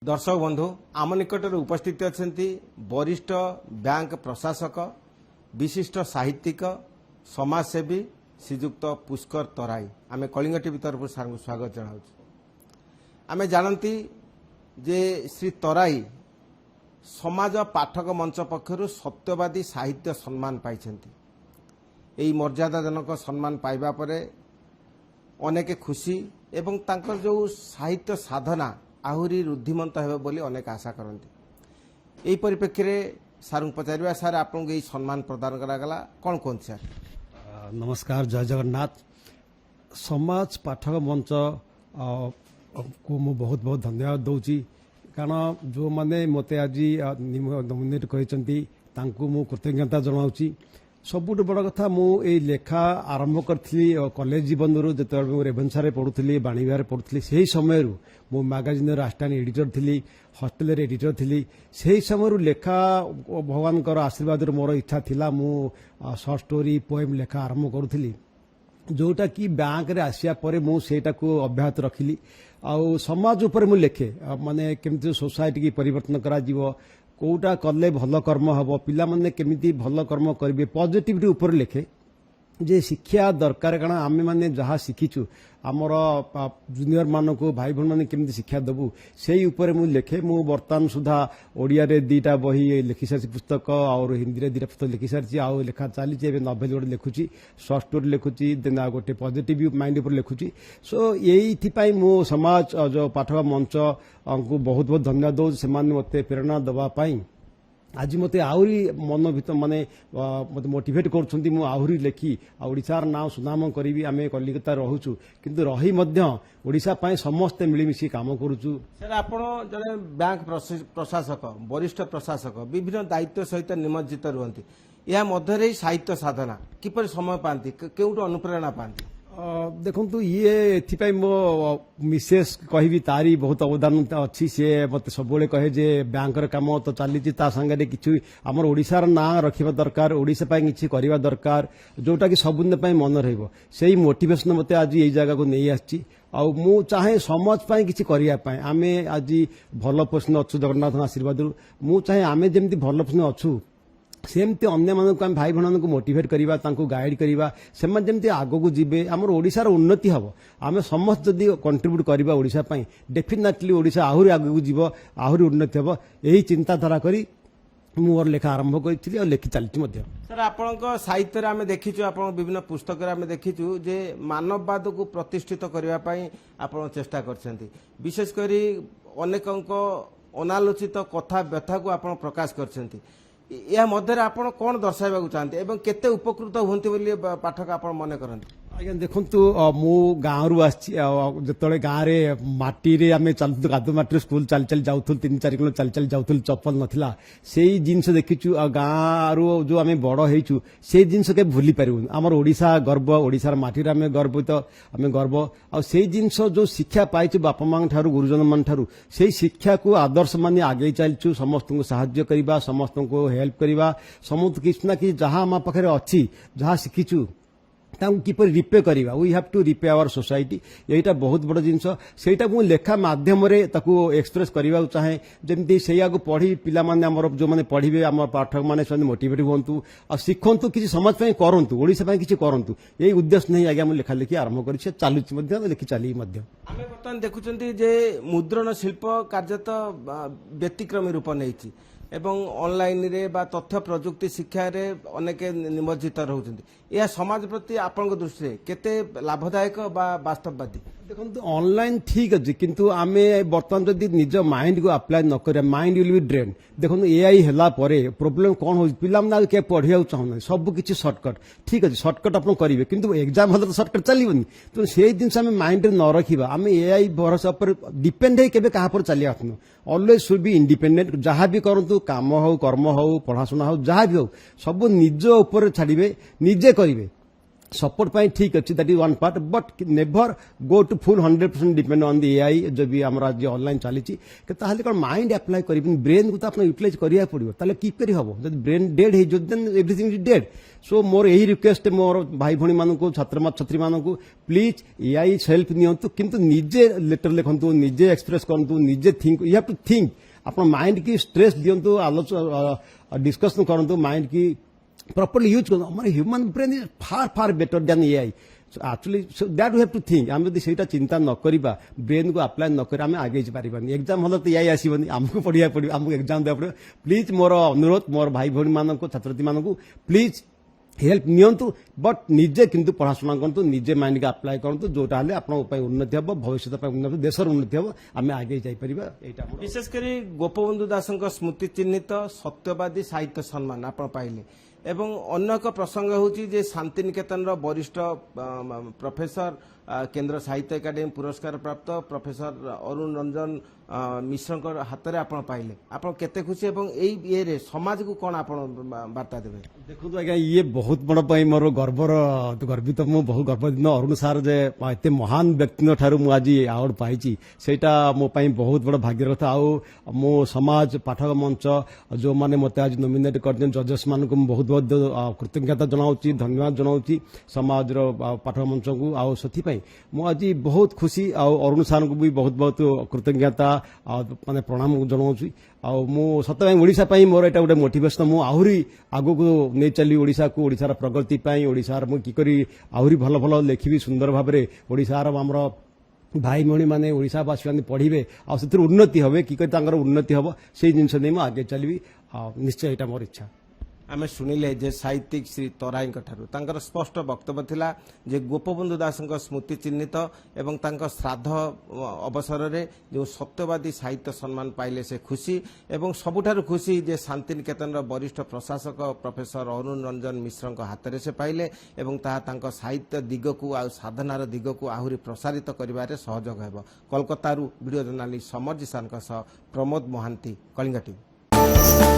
दर्शक बंधु आम निकट उपस्थित अच्छा वरिष्ठ बैंक प्रशासक विशिष्ट साहित्यिक समाजसेवी श्रीजुक्त पुष्कर तराई आम कलिंग टीवी तरफ सार स्वागत जनाऊ आम जानती जे श्री तराई समाज पाठक मंच पक्षर सत्यवादी साहित्य सम्मान पाई यही मर्यादाजनक सम्मान पाइबा परे अनेक खुशी एवं तांकर जो साहित्य साधना आहुरी रुद्धिमंत हेबे बोली अनेक आशा करती यही परिप्रेक्षी में सार पचार सार आपको यही सम्मान प्रदान करागला कौन कौन सर नमस्कार जय जगन्नाथ समाज पाठक मंच को मु बहुत बहुत धन्यवाद दूची कारण जो माने मते आज नोमिनेट कहते मु कृतज्ञता जनाऊँगी सबुठ बड़ कथा मु लेखा आरंभ करी कॉलेज जीवन जो रेभेन्सा पढ़ुली बाणीविहार पढ़ुली से समय मो मैगजीन आसिस्टांट एडिटर थी हॉस्टेल एडिटर थी से समय लेखा भगवान आशीर्वाद मोर इच्छा थिला मु शॉर्ट स्टोरी पोएम लेखा आरंभ करुली जोटा कि बैंक रे आसिया परे मु सेटा को अब्याहत रखिली आउ समाज ऊपर मु लेखे माने केमती सोसाइटी की परिवर्तन करा जीवो कोटा कले भल कर्म हम पिला माने केमिति भल कर्म करेंगे पॉजिटिविटी ऊपर लेखे जे शिक्षा दरकार कारण आमे माने जहाँ शिखीचु आमर जूनियर मान को भाई भौन मैंने केमती शिक्षा देबू से ऊपर मु लेखे मु बर्तमान सुधा ओडिया रे दीटा बही लिखि सारी पुस्तक और हिंदी रे दीटा पुस्तक लिखि सारी आउ लेखा चली नभेल गोटे लिखुची शॉर्ट स्टोरी लिखुची देन गोटे पॉजिटिव माइंड ऊपर लिखुची सो यही मु समाज जो पाठक मंच को बहुत बहुत धन्यवाद दो से मते प्रेरणा दवापाई आज मते आहुरी मन भीतर माने मते मोटिवेट करछंती मु आहुरी लेखी ओडिशार नाम सुनाम करी आमे कलिकता रहूचु किंतु रही मध्य ओडिशा पाए समस्त मिलीमिशी काम करूचु सर आपण जने बैंक प्रशासक वरिष्ठ प्रशासक विभिन्न दायित्व सहित निमज्जित रुहंती या मध्य साहित्य साधना किपर समय पाती केउटो अनुप्रेरणा पाती देखु ये एथिपाई मो मिसेस कहि तारी बहुत अवदान अच्छी सी मत सब कहे जे बैंकर काम तो चली सांगे कि आमर ओडिशार ना रखा दरकार ओडिशा किसी करवा दरकार जोटा कि सबुन मन रही मोटिवेशन मते आज यही जगह को नहीं आसी मु चाहे समाज पाई किसी करने आमे आज भल पोषण अच्छु जगन्नाथ आशीर्वाद मु चाहे आमे जमती भल पोषण अच्छु सेमती अन्य मानक आम भाई भौन को मोटिवेट करवा गाइड करवा से जमी आग को जीवे आम ओडिशार उन्नति हम आम समस्त जदि कंट्रीब्यूट करवा ओडिशा पाई डेफिनेटली ओडिशा आहरी आग को जीव आहरी उन्नति हम यही चिंताधारा करी मोर लेखा आरंभ करी और लेखि चली सर आपण साहित्य आम देखीचु आप विभिन्न पुस्तक आम देखीचु जे मानववाद को प्रतिष्ठित करने आप चेष्टा कर विशेषकर अनेक अनालोचित कथा व्यथा को आप प्रकाश कर या मध्य आपण कौन दर्शाइबा चाहते एवं केते उपकृत होती बोली पाठक आप मन करते आज्ञा देखु मु गाँव रु आते गाँव रे माटी रे आमे चलतु गाधु माटी स्कूल चल चल जाऊँ 3-4 किलो चल चल जाऊँ चप्पल नथिला से जिनस देखीचु गाँव रु जो आमे बड़ हेचु से जिनस के भूली पारिबुन हमर ओडिशा गर्व ओडिशार माटी रे आमे गर्वित आमे गर्व आ से जिनस जो शिक्षा पाइछु बापा मां ठारू गुरुजन मान ठारू से शिक्षा को आदर्श माने आगे चलछु समस्त को सहाय्य करिबा समस्त को हेल्प करिबा समस्त किछ ना कि जहां हम पाखरे अछि जहां शिखिछु किपर रिपे करवा we have to repay our society यहीटा बहुत बड़ जिनस सेटा मु लेखा माध्यम रे ताकू एक्सप्रेस करबा चाहे जेमती सेया को पढ़ी पिला माने हमर जो माने पढ़िबे हमर पाठक माने से मोटिवेट होंतु आ सिखंतु किछि समाज पय करंतु ओडिसा पय किछि करंतु एई उद्देश्य नै आगे हम लेखा लेखि आरंभ करि से चालुच मध्य लेखि चाली मध्य आमे बर्तमान देखुचंती जे मुद्रण शिल्प कार्यत व्यतिक्रमी रूप नैछि एवं ऑनलाइन रे बा तथ्य प्रजुक्ति शिक्षा रे अनेक निमज्जित रहउछन्ती या समाज प्रति आपन दृष्टि केते लाभदायक बा वास्तववादी देखो ऑनलाइन ठीक अच्छे किंतु आमे बर्तमान जदि निज माइंड को अप्लाई न करिया माइंड विल बी ड्रेन देखो एआई हला परे प्रॉब्लम कौन हो पिला माने के पढ़िया चाहना सब किछि शॉर्टकट ठीक अच्छे शॉर्टकट आपन करिवे किंतु एग्जाम हल तो शॉर्टकट चलीबनी तो से जिनस आमे माइंड रे न रखिबा आमे एआई भरोसा पर डिपेंड है केबे कहा पर चली आथनु ऑलवेज शुड बी इंडिपेंडेंट जहाँ भी करंतु काम हो कर्म हो पढ़ाशुना हो जहाँ भी हो सब निज ऊपर छाड़िबे निजे करिवे सपोर्ट पाई ठीक अच्छी that is one part but never go to full 100% depend on the AI जो भी आम आज ऑनलाइन चली ताहले कौन माइंड अप्लाई कर ब्रेन को तो आप यूटिलाइज करिया पड़ो ताले की करी हबो जब ब्रेन डेड हे then everything is dead so मोर यही रिक्वेस्ट मोर भाई भणी मानू छात्र छात्री मानू प्लीज एआई हेल्प नियंतु किंतु निजे लेटर लिखंतु निजे एक्सप्रेस करंतु निजे think you have to think अपन माइंड की स्ट्रेस दियंतु आलोचना डिस्कशन करंतु माइंड की properly use करो हमारे human brain is far far better than AI actually so that we have to think um जब से चिंता न करिबा ब्रेन को अप्लाई न कर आम आगे पारिबानी एग्जाम हल तो एआई आसबनी आमको पढ़िया पड़ो आमको एग्जाम देवा पड़ो प्लीज मोर अनुरोध मोर भाई भौणी मानक छात्रछात्री मानक प्लीज हेल्प नियंतु बट निजे किंतु पढ़ाशुना करतु निजे माइंड के अप्लाई करतु जोटा हले आपण उन्नति हम भविष्य उन्नति देशर उन्नति हम आम आगे जाइपर विशेष करी गोपबंधु दासଙ୍କ स्मृति चिन्हित सत्यवादी साहित्य सम्मान आपण पाइले एवं अन्य एक प्रसंग होची जे शांतिनिकेतन वरिष्ठ प्रोफेसर केंद्र साहित्य एकाडेमी पुरस्कार प्राप्त प्रोफेसर अरुण रंजन मिश्र हाथ में आप पाइले आप केते खुशी एवं ये रे समाज को कौन आप वार्ता देवे देखो आज्ञा ये बहुत बड़ मोर गर्वर गर्वित मु बहुत गर्व दिन अरुण सार जे एत महान व्यक्ति ठारू मु आज अवार्ड पाई सेटा मो पाई बहुत बड़ भाग्यर कथा आउ मो समाज पाठक मंच जो माने मते आज नॉमिनेट करते जजेस मान को बहुत बहुत कृतज्ञता जनाऊँगी धन्यवाद जनाऊँगी समाज पाठक मंच को आउ से मु आज बहुत खुशी अरुण सार को भी बहुत बहुत कृतज्ञता माने प्रणाम जनाऊँगी सत ओडिशा मोर एटा गोटे मोटिवेशन मु आहुरी आगो को नहीं चली ओडिशा को ओडिशार प्रगति पाई ओडिशार मु की करी आहुरी भल भल लिखिबी सुंदर भाव में ओडिशार हमर भाई भौणी माने ओडिशावासी माने पढ़िबे आ से उन्नति हबे की करी उन्नति हबो से जिनस नहीं मु आगे चलबी निश्चय एटा मोर इच्छा आम शुणिले जे साहित्यिक श्री तराई ठार स्पष्ट वक्तव्य थिला जे गोपबंधु दासଙ୍କ स्मृति चिन्हित एवं तांका श्राद्ध अवसर रे जो सत्यवादी साहित्य सम्मान पाइले से खुशी एवं सबुठारु खुशी जे शांतिनिकेतन वरिष्ठ प्रशासक प्रोफेसर अरुण रंजन मिश्र हाथ में से पाइले एवं ताहा साहित्य दिग को आ साधनार दिग को आहुरी प्रसारित करिबारे सहयोग हेबो कोलकाता वीडियो जर्नालिस्ट समर जिसान प्रमोद महांती कलिंगा टीवी।